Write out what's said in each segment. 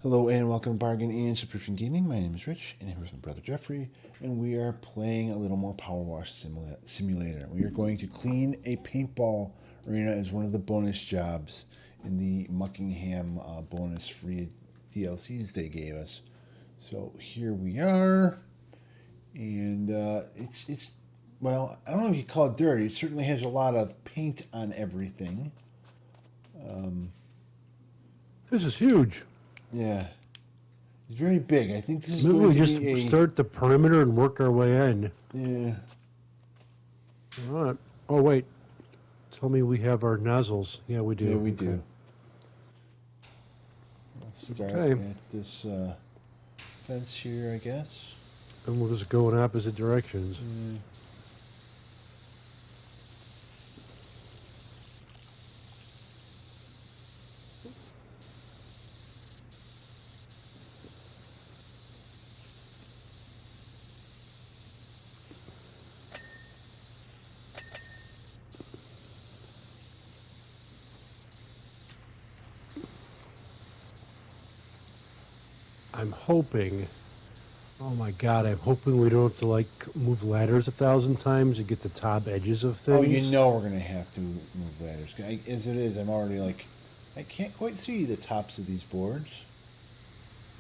Hello and welcome to Bargain and Subscription Gaming. My name is Rich, and here's my brother Jeffrey, and we are playing a little more Powerwash Simulator. We are going to clean a paintball arena as one of the bonus jobs in the Muckingham bonus free DLCs they gave us. So here we are, and it's well, I don't know if you call it dirty. It certainly has a lot of paint on everything. This is huge. Yeah. It's very big. I think this is Maybe going we to just be a... start the perimeter and work our way in. Yeah. All right. Oh, wait. Tell me we have our nozzles. Yeah, we do. Yeah, we do. We'll start at this fence here, I guess. And we'll just go in opposite directions. I'm hoping... Oh my God, I'm hoping we don't have to, move ladders 1,000 times to get the top edges of things. Oh, you know we're going to have to move ladders. As it is, I'm already I can't quite see the tops of these boards.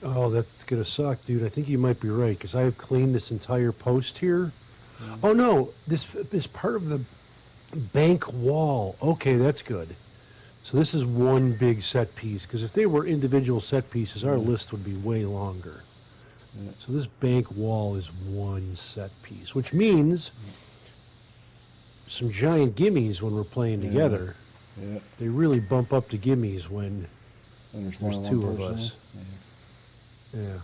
Oh, that's going to suck, dude. I think you might be right, because I have cleaned this entire post here. Oh, no, this is part of the bank wall. Okay, that's good. So this is one big set piece, because if they were individual set pieces, our list would be way longer. So this bank wall is one set piece, which means some giant gimmies when we're playing together. Yeah. They really bump up to gimmies when there's two of us. Yeah.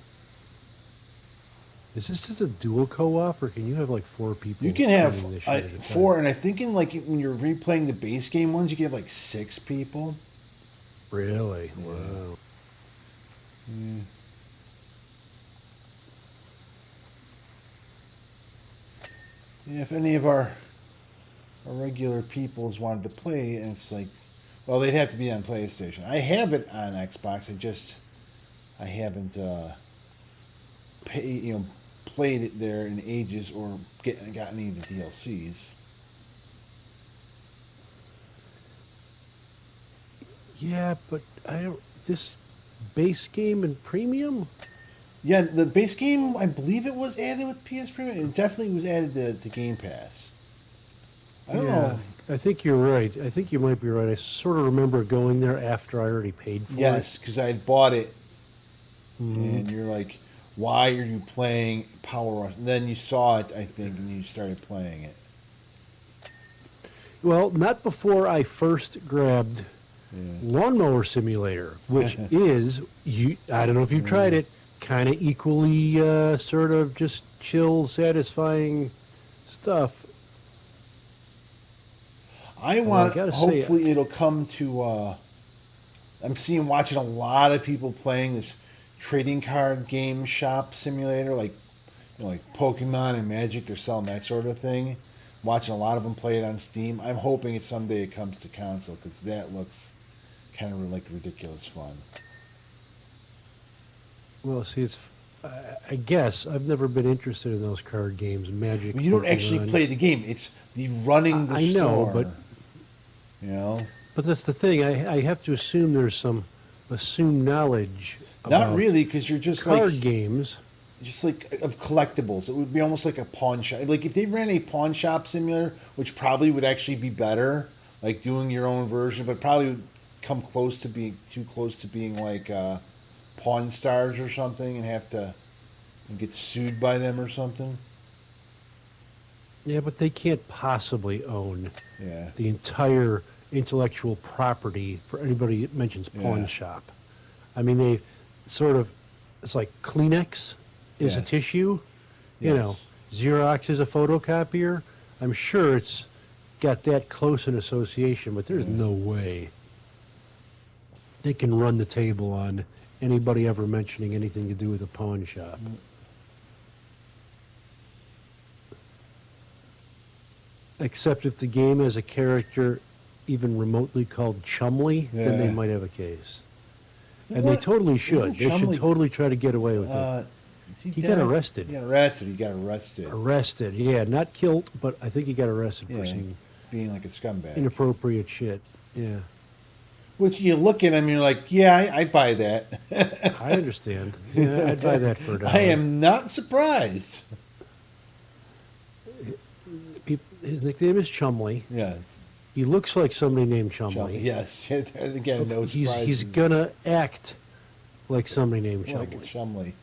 Is this just a dual co-op, or can you have like 4 people? You can have this 4, and I think in when you're replaying the base game ones, you can have like 6 people. Really? Yeah. Wow. Yeah. Yeah, if any of our regular peoples wanted to play, and it's like, well, they'd have to be on PlayStation. I have it on Xbox. I haven't played it there in ages or got any of the DLCs. Yeah, but I don't. This base game and premium. Yeah, the base game, I believe it was added with PS Premium. It definitely was added to Game Pass. I don't know. I think you're right. I think you might be right. I sort of remember going there after I already paid for it. Yes, because I had bought it, and you're like, why are you playing Powerwash? And then you saw it, I think, and you started playing it. Well, not before I first grabbed Lawnmower Simulator, which is, I don't know if you've tried it, kind of equally sort of just chill, satisfying stuff. Hopefully it'll come to, watching a lot of people playing this trading card game shop simulator, like Pokemon and Magic, they're selling that sort of thing. Watching a lot of them play it on Steam. I'm hoping someday it comes to console, because that looks kind of like ridiculous fun. Well, see, I guess I've never been interested in those card games, Magic. Well, you don't actually play the game. It's the running the store. I know, but But that's the thing. I have to assume there's some assumed knowledge. Not really, because you're just card games. Just like of collectibles. It would be almost like a pawn shop. Like if they ran a pawn shop simulator, which probably would actually be better, like doing your own version, but probably would come close to being too close to being like Pawn Stars or something, and have to get sued by them or something. Yeah, but they can't possibly own the entire intellectual property for anybody that mentions pawn shop. I mean, they sort of, it's like Kleenex is a tissue, Xerox is a photocopier. I'm sure it's got that close an association, but there's no way they can run the table on anybody ever mentioning anything to do with a pawn shop. Except if the game has a character even remotely called Chumley, then they might have a case. And they What? totally should. Isn't They should Chumley? totally try to get away with it. Is he He dead? got arrested. He got arrested. He got arrested. Arrested. Yeah, not killed, but I think he got arrested for Yeah, some being like a scumbag. inappropriate shit. Yeah, Which you look at him, and you're like, yeah, I buy that. I understand. Yeah, I'd buy that for a dollar. I am not surprised. His nickname is Chumley. Yes. He looks like somebody named Chumley. Yes. And again, no surprises. He's gonna act like somebody named Chumley. Like Chumley.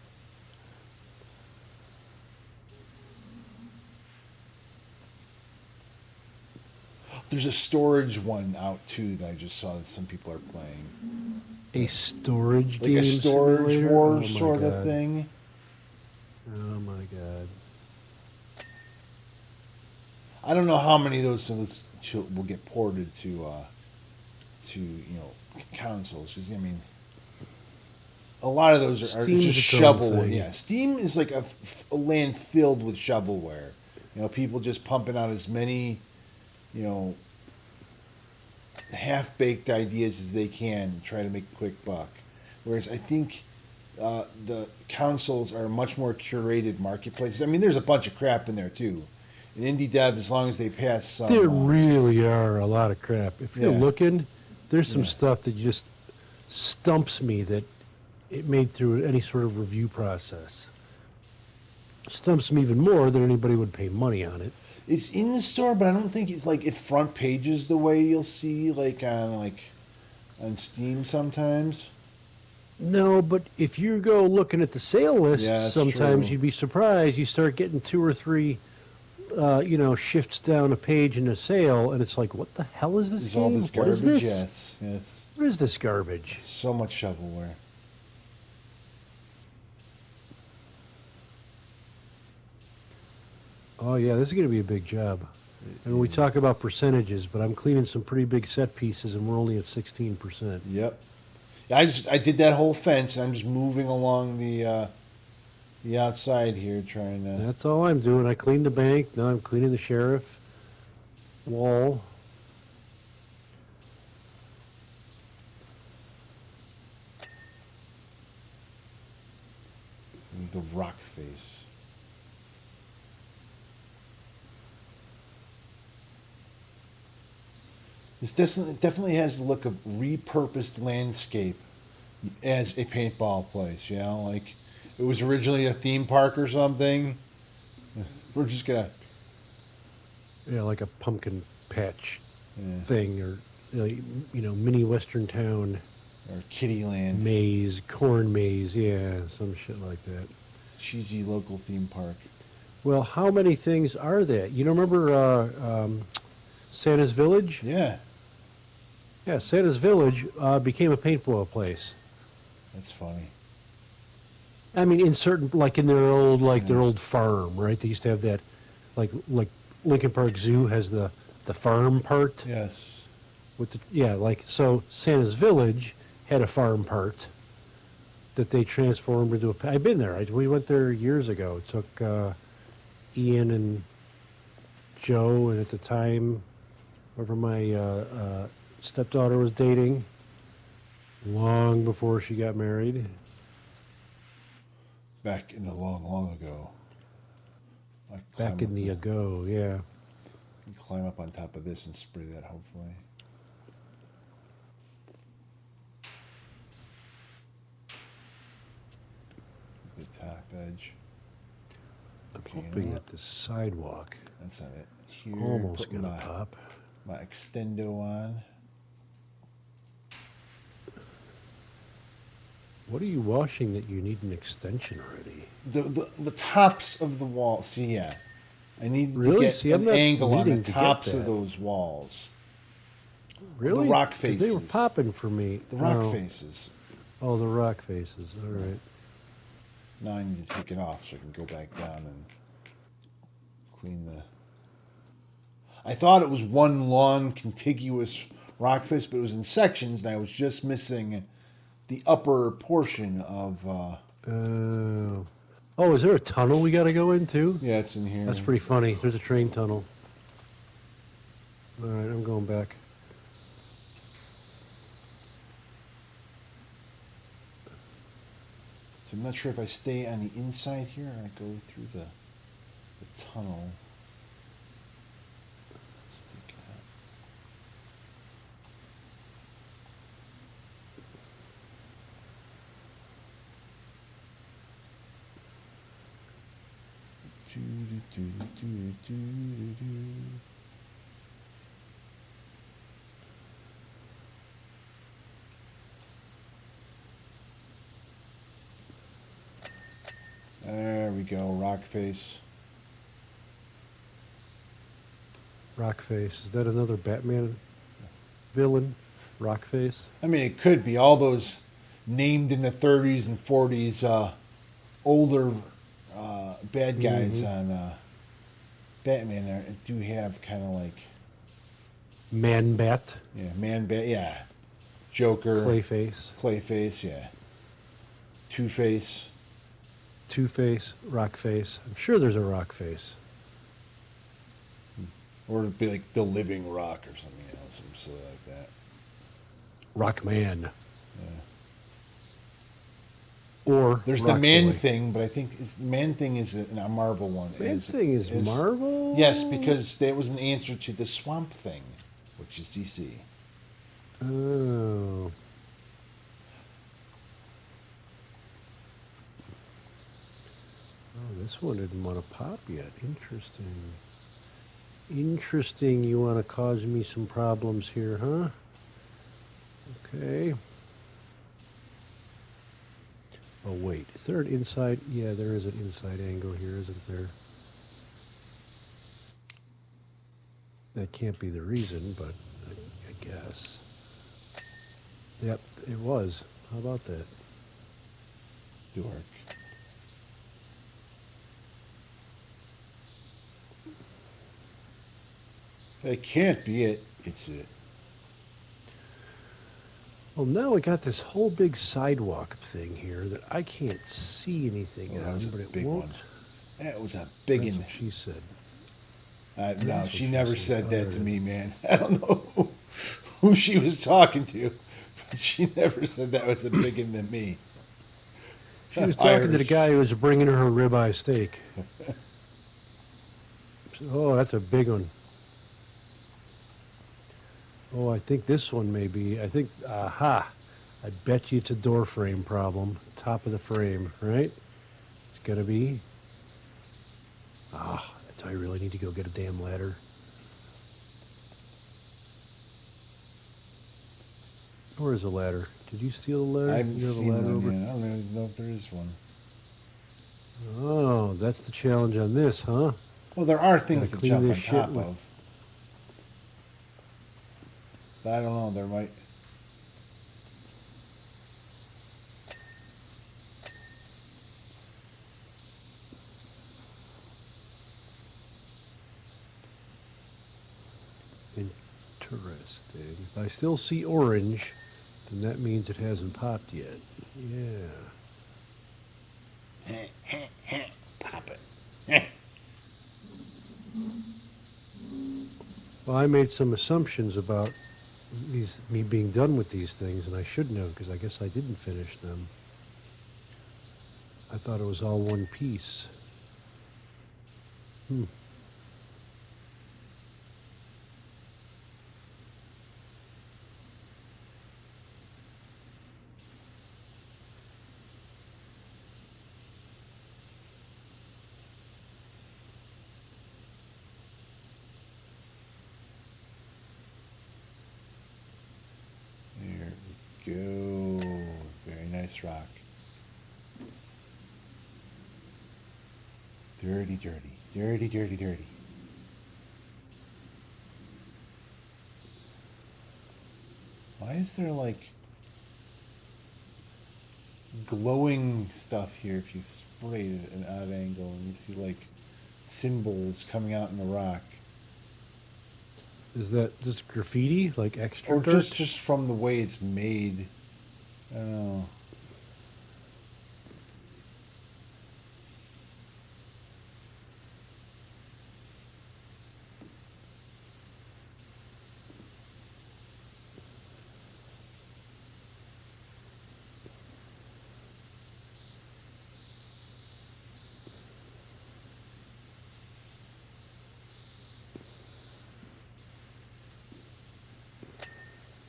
There's a storage one out too that I just saw that some people are playing. A storage Like game a storage simulator? war Oh my sort of God. thing. Oh my god. I don't know how many of those will get ported to consoles. Because I mean, a lot of those are Steam's just its own shovelware. thing. Yeah, Steam is like a land filled with shovelware. People just pumping out as many, half baked ideas as they can, try to make a quick buck. Whereas I think the consoles are much more curated marketplaces. I mean, there's a bunch of crap in there too. And indie dev, as long as they pass some. There really are a lot of crap. If you're Yeah. looking, there's some Yeah. stuff that just stumps me that it made through any sort of review process. Stumps me even more than anybody would pay money on it. It's in the store, but I don't think it's like it front pages the way you'll see on Steam sometimes. No, but if you go looking at the sale list, Yeah, that's sometimes true. you'd be surprised. You start getting 2 or 3, shifts down a page in a sale, and it's like, what the hell is this There's game? all this What garbage. is this? Yes. What is this garbage? So much shovelware. Oh yeah, this is going to be a big job. And we talk about percentages, but I'm cleaning some pretty big set pieces, and we're only at 16%. Yep. I did that whole fence. And I'm just moving along the outside here, trying to. That's all I'm doing. I cleaned the bank. Now I'm cleaning the sheriff wall. The rock face. This definitely has the look of repurposed landscape as a paintball place. Like it was originally a theme park or something. We're just gonna. Yeah, like a pumpkin patch Yeah. thing, or mini western town Or Kittyland. maze, corn maze. Yeah, some shit like that. Cheesy local theme park. Well, how many things are there? Remember Santa's Village? Yeah, Yeah, Santa's Village became a paintball place. that's funny. I mean, in certain, like in their old, their old farm, right? They used to have that, like Lincoln Park Zoo has the farm part Yes. with so Santa's Village had a farm part that they transformed into a. I've been there. We went there years ago. It took Ian and Joe, and at the time, whoever my stepdaughter was dating, long before she got married. Back in the long ago. Back in the ago, yeah. Climb up on top of this and spray that, hopefully. The top edge. I'm Okay, you know hoping what? that the sidewalk That's not it. Here, almost put gonna pop. my extendo on. What are you washing that you need an extension already? The tops of the wall. See, yeah. I need Really? to get See, I'm an not angle on the needing to get tops of that. those walls. Really? rock 'Cause they were faces. popping for me. The rock Oh. faces. Oh, the rock faces. All right. Now I need to take it off so I can go back down and clean the. I thought it was one long contiguous rock face, but it was in sections, and I was just missing the upper portion of. Oh, is there a tunnel we got to go into? Yeah, it's in here. That's pretty funny. There's a train tunnel. All right, I'm going back. So I'm not sure if I stay on the inside here or I go through the tunnel. Stick out. There we go, rock face. Rock face. Is that another Batman villain? Rock face. I mean, it could be all those named in the 30s and 40s older bad guys on Batman do have kind of like Man Bat. yeah, Man Bat, yeah, Joker, Clayface. yeah, Two-Face. Two-Face. Rock face. I'm sure there's a rock face. Or it'd be like the Living Rock or something, you know, something silly like that. Rockman. Yeah. Or there's Rock the Man Boy. Thing, but I think Man Thing is a Marvel one. Man Thing is Marvel? Yes, because that was an answer to the Swamp Thing, which is DC. Oh. Oh, this one didn't want to pop yet. Interesting. Interesting, you want to cause me some problems here, huh? Okay. Oh, wait. Is there an inside? Yeah, there is an inside angle here, isn't there? That can't be the reason, but I guess. Yep, it was. How about that? Dork. It can't be it. It's it. Well, now we got this whole big sidewalk thing here that I can't see anything That on, was a but it big won't. one. That was a big That's one. what she said. No, That's she what she never said. said that to me, man. I don't know who she was talking to, but she never said that was a big one than me. She was talking to the Irish. guy who was bringing her ribeye steak. Oh, that's a big one. Oh, I think this one may be. I think, aha. I bet you it's a door frame problem. Top of the frame, right? It's got to be. Ah, do I really need to go get a damn ladder? Where is the ladder? Did you steal the ladder? I haven't You have a seen ladder one over? yet. I don't even know if there is one. Oh, that's the challenge on this, huh? Well, there are things to clean jump this on shit top with- of. But I don't know. There might. Interesting. If I still see orange, then that means it hasn't popped yet. Yeah. Pop it. Well, I made some assumptions about me being done with these things, and I shouldn't have, because I guess I didn't finish them. I thought it was all one piece. There we go. Very nice rock. Dirty, dirty. Dirty, dirty, dirty. Why is there like glowing stuff here if you spray it at an odd angle and you see like symbols coming out in the rock? Is that just graffiti, like extra Or dirt? just from the way it's made. I don't know.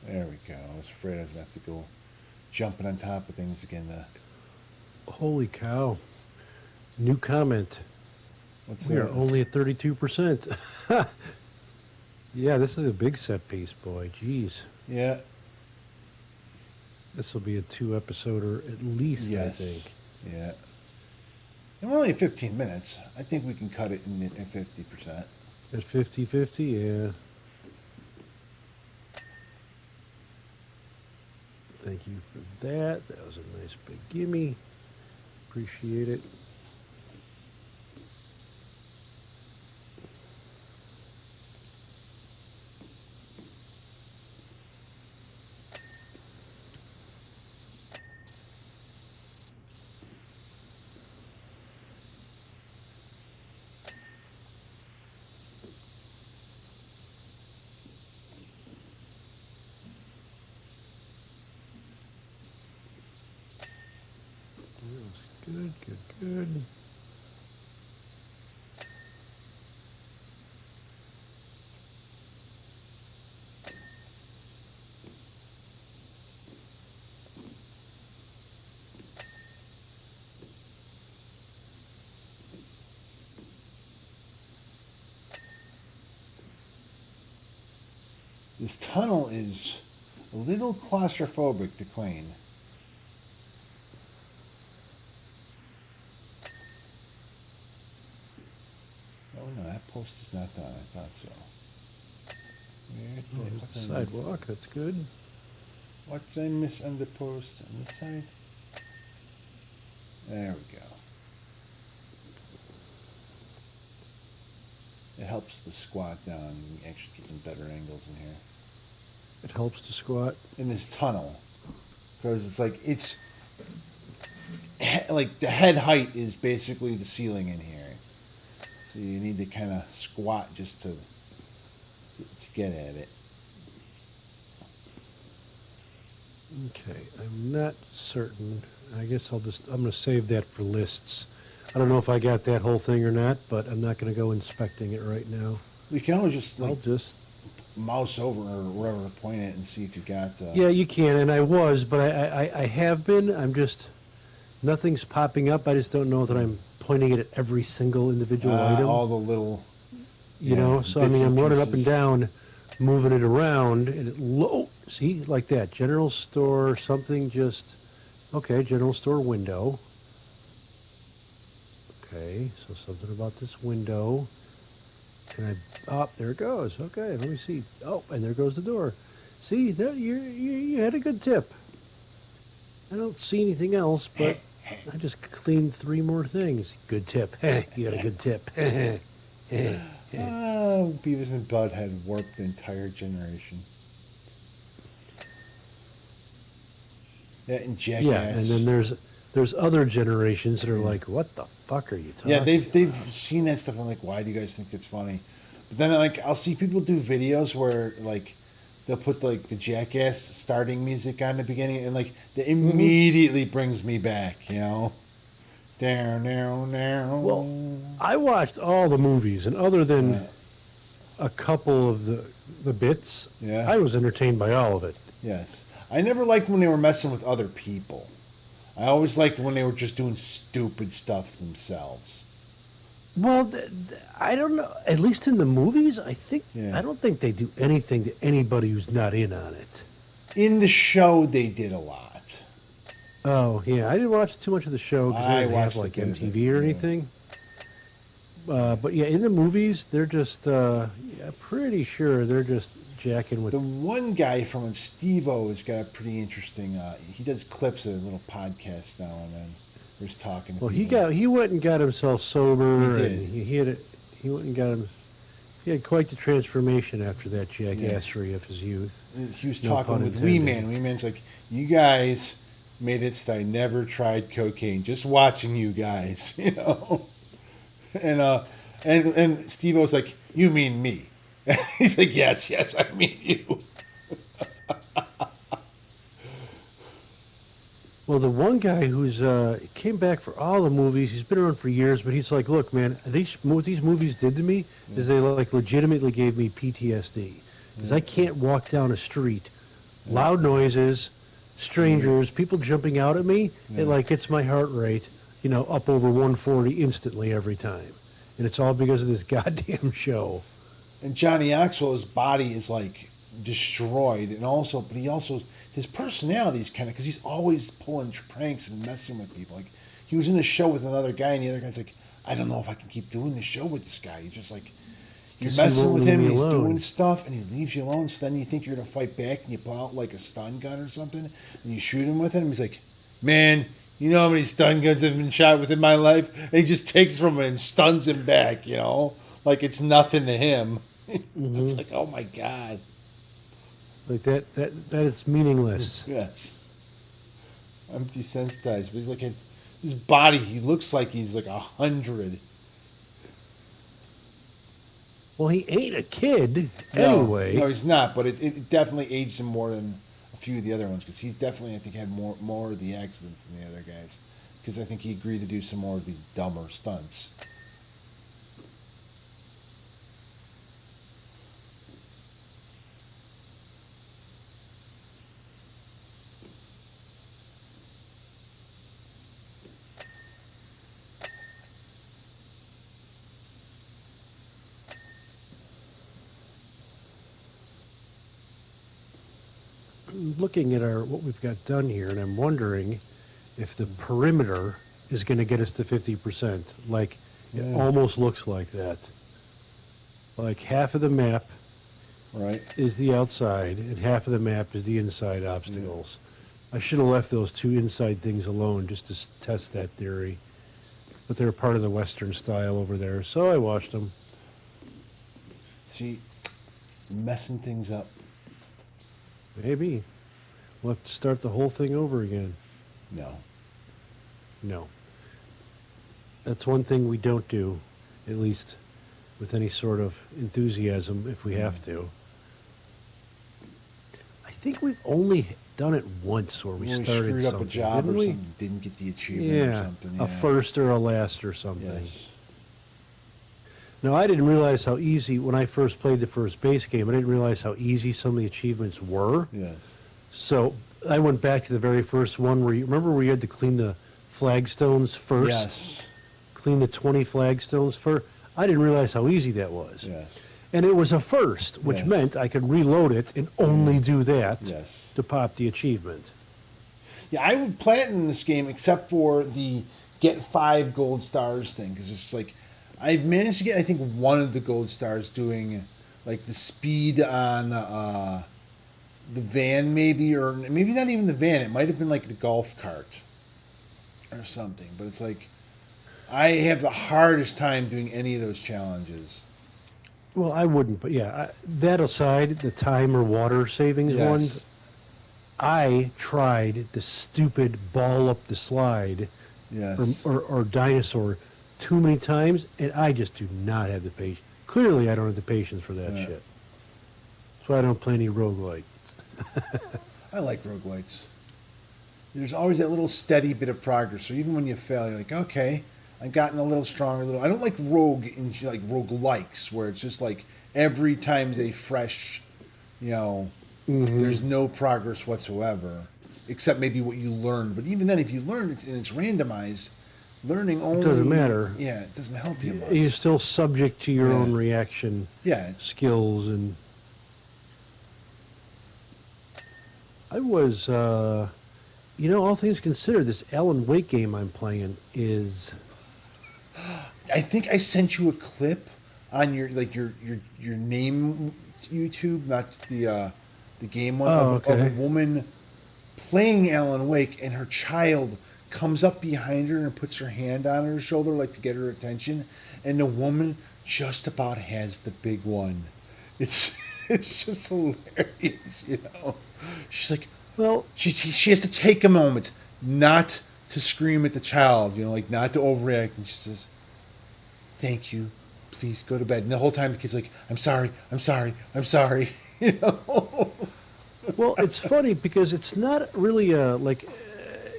There we go. I was afraid I was going to have to go jumping on top of things again. Holy cow. New comment. What's We are that? only at 32%. Yeah, this is a big set piece, boy. Jeez. Yeah. This will be a 2-episoder at least, Yes. I think. Yeah. And we're only at 15 minutes. I think we can cut it in 50%. At 50-50, yeah. Thank you for that. That was a nice big gimme. Appreciate it. Good, good, good. This tunnel is a little claustrophobic to clean. Oh no, that post is not done. I thought so. Oh, there's the sidewalk. That's good. What's I miss on the post on this side? There we go. It helps to squat down and actually get some better angles in here. It helps to squat. In this tunnel. Because it's like the head height is basically the ceiling in here. So you need to kind of squat just to get at it. Okay, I'm not certain. I guess I'm going to save that for lists. I don't know if I got that whole thing or not, but I'm not going to go inspecting it right now. You can always just I'll just... mouse over or wherever, point it and see if you got... Yeah, you can, and I was, but I have been. I'm just... Nothing's popping up. I just don't know that I'm pointing it at every single individual item. All the little... You know, so I mean, I'm running up and down, moving it around, and it see, like that. General store, something just... Okay, general store window. Okay, so something about this window. Can I... Oh, there it goes. Okay, let me see. Oh, and there goes the door. See, there, you had a good tip. I don't see anything else, but I just cleaned 3 more things. Good tip. You had a good tip. Oh, Beavis and Butthead warped the entire generation. Yeah, and Jackass. Yeah, and then there's other generations that are like, what the fuck are you talking Yeah, they've seen that stuff and like, why do you guys think that's funny? But then like I'll see people do videos where like they'll put like the Jackass starting music on the beginning and like that immediately brings me back, you know. Down. Well, I watched all the movies, and other than a couple of the bits, Yeah. I was entertained by all of it. Yes. I never liked when they were messing with other people. I always liked when they were just doing stupid stuff themselves. Well, I don't know. At least in the movies, I don't think they do anything to anybody who's not in on it. In the show, they did a lot. Oh yeah, I didn't watch too much of the show because I didn't have like MTV or anything. But yeah, in the movies, they're just pretty sure they're just jacking with. The one guy from Steve-O has got a pretty interesting. He does clips of little podcasts now and then. He's talking. To Well, people. he went and got himself sober. He did. And he went and got him. He had quite the transformation after that jackassery of his youth. He was No talking pun with intended. Wee Man. Wee Man's like, you guys made it so I never tried cocaine. Just watching you guys, you know. And Steve-O's like, you mean me? He's like, yes, I mean you. Well, the one guy who's came back for all the movies, he's been around for years, but he's like, look, man, what these movies did to me is they like legitimately gave me PTSD because I can't walk down a street loud noises, strangers, people jumping out at me. Yeah. It like gets my heart rate, up over 140 instantly every time. And it's all because of this goddamn show. And Johnny Knoxville, his body is like destroyed, but he also his personality is kind of because he's always pulling pranks and messing with people. Like he was in the show with another guy, and the other guy's like, I don't know if I can keep doing the show with this guy. He's just like you're messing with him, and he's doing stuff, and he leaves you alone. So then you think you're gonna fight back, and you pull out like a stun gun or something, and you shoot him with it. And he's like, man. You know how many stun guns have been shot within my life? And he just takes from it and stuns him back, like it's nothing to him. It's like, oh my god. Like that is meaningless. Yes. I'm desensitized, but he's like his body. He looks like he's like 100. Well, he ain't a kid No, anyway. no, he's not. But it definitely aged him more than a few of the other ones because he's definitely, I think, had more of the accidents than the other guys. Because I think he agreed to do some more of the dumber stunts. Looking at what we've got done here, and I'm wondering if the perimeter is going to get us to 50%. Like, it almost looks like that. Like, half of the map is the outside, and half of the map is the inside obstacles. I should have left those two inside things alone just to test that theory. But they're part of the Western style over there, so I watched them. See, messing things up. Maybe. We'll have to start the whole thing over again. No. That's one thing we don't do, at least with any sort of enthusiasm, if we have to. I think we've only done it once where we started screwed something, up a job didn't or we? something, didn't get the achievement or something. Yeah. A first or a last or something. Yes. Now, I didn't realize how easy, when I first played the first base game, I didn't realize how easy some of the achievements were. Yes. So I went back to the very first one where remember where you had to clean the flagstones first? Yes. Clean the 20 flagstones first? I didn't realize how easy that was. Yes. And it was a first, which meant I could reload it and only do that to pop the achievement. Yeah, I would platinum this game except for the get 5 gold stars thing, because it's like, I've managed to get, I think, one of the gold stars doing, like, the speed on the van, maybe, or maybe not even the van. It might have been, like, the golf cart or something. But it's like, I have the hardest time doing any of those challenges. Well, I wouldn't, but yeah, that aside, the time or water savings ones, I tried the stupid ball up the slide or dinosaur too many times, and I just do not have the patience. Clearly, I don't have the patience for that shit. That's why I don't play any roguelike. I like roguelites. There's always that little steady bit of progress. So even when you fail, you're like, okay, I've gotten a little stronger. I don't like roguelikes, where it's just like every time's a fresh, there's no progress whatsoever, except maybe what you learned. But even then, if you learn it and it's randomized, learning only... It doesn't matter. Yeah, it doesn't help you much. You're still subject to your own reaction skills. And I was, all things considered, this Alan Wake game I'm playing is... I think I sent you a clip on your name YouTube, not the game one, of a woman playing Alan Wake, and her child comes up behind her and puts her hand on her shoulder, like, to get her attention, and the woman just about has the big one. It's just hilarious, She's like, well, she has to take a moment not to scream at the child, not to overreact, and she says, "Thank you, please go to bed." And the whole time the kid's like, "I'm sorry, I'm sorry, I'm sorry." Well, it's funny because it's not really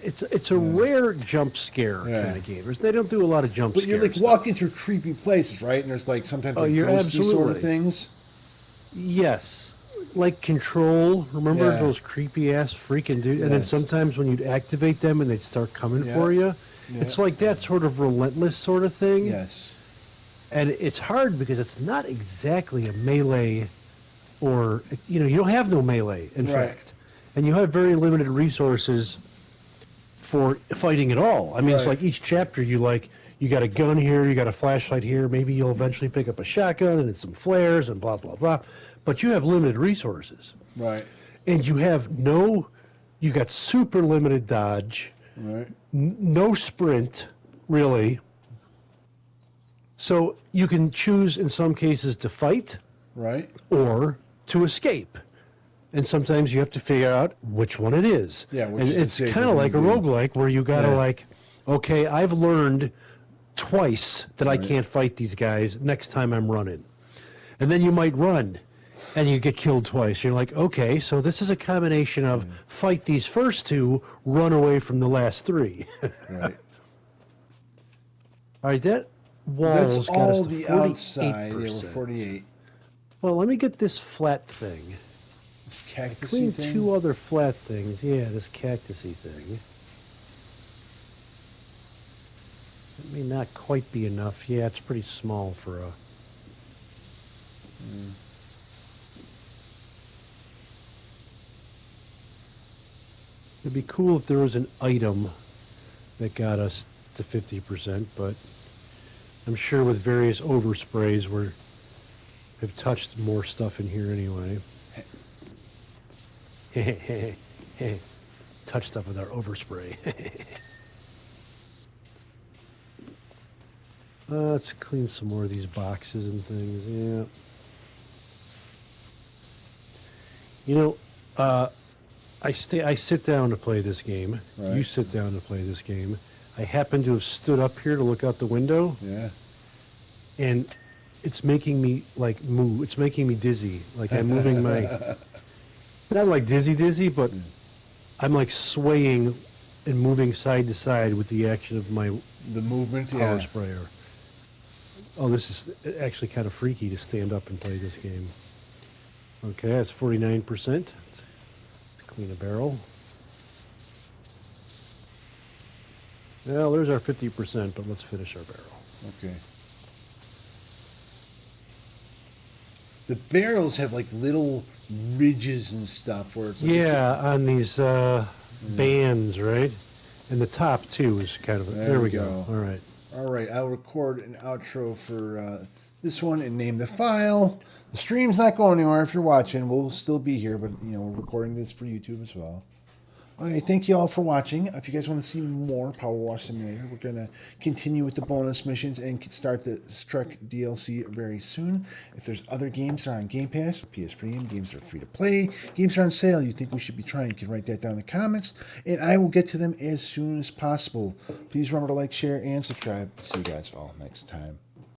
it's a rare jump scare kind of game. They don't do a lot of jump scares. But you're like walking through creepy places, right? And there's like sometimes ghosty sort of things. Yes. like Control. Remember Yeah. those creepy ass freaking dudes? And then Yes. sometimes when you'd activate them and they'd start coming Yeah. for you, Yeah. it's like that sort of relentless sort of thing. Yes. And it's hard because it's not exactly a melee, or you don't have no melee, in Right. fact, and you have very limited resources for fighting at all. I mean, it's Right. like each chapter you got a gun here, you got a flashlight here, maybe you'll eventually pick up a shotgun and some flares and blah blah blah, but you have limited resources, Right. and you've got super limited dodge, Right. no sprint, really. So you can choose in some cases to fight Right. or to escape. And sometimes you have to figure out which one it is. Yeah, which and is the it's safer kind of thing like to a do. roguelike where you got to Yeah. okay, I've learned twice that I Right. can't fight these guys. Next time I'm running. And then you might run and you get killed twice. You're like, okay, so this is a combination of fight these first two, run away from the last three. Right. All right, that That's wall's got all us to the 48%. outside. Yeah, we're 48. Well, let me get this flat thing. Cactus Clean thing. two other flat things. Yeah, this cactusy thing. That may not quite be enough. Yeah, it's pretty small for a... It'd be cool if there was an item that got us to 50%, but I'm sure with various oversprays we've touched more stuff in here anyway. Touch stuff with our overspray. Let's clean some more of these boxes and things. Yeah. I sit down to play this game. Right. You sit down to play this game. I happen to have stood up here to look out the window, Yeah. and it's making me move. It's making me dizzy. Like I'm moving my, not like dizzy, but I'm like swaying and moving side to side with the action of my The movement. power Yeah. sprayer. Oh, this is actually kind of freaky to stand up and play this game. Okay, that's 49%. Let's clean a barrel. Well, there's our 50%, but let's finish our barrel. Okay. The barrels have like little ridges and stuff where it's like Yeah, on these bands, right? And the top too is kind of there we go. All right. All right, I'll record an outro for this one and name the file. The stream's not going anywhere if you're watching. We'll still be here, but we're recording this for YouTube as well. Okay, thank you all for watching. If you guys want to see more Powerwash Simulator, we're going to continue with the bonus missions and start the Trek DLC very soon. If there's other games that are on Game Pass, PS Premium, games that are free to play, games that are on sale you think we should be trying, you can write that down in the comments, and I will get to them as soon as possible. Please remember to like, share, and subscribe. See you guys all next time.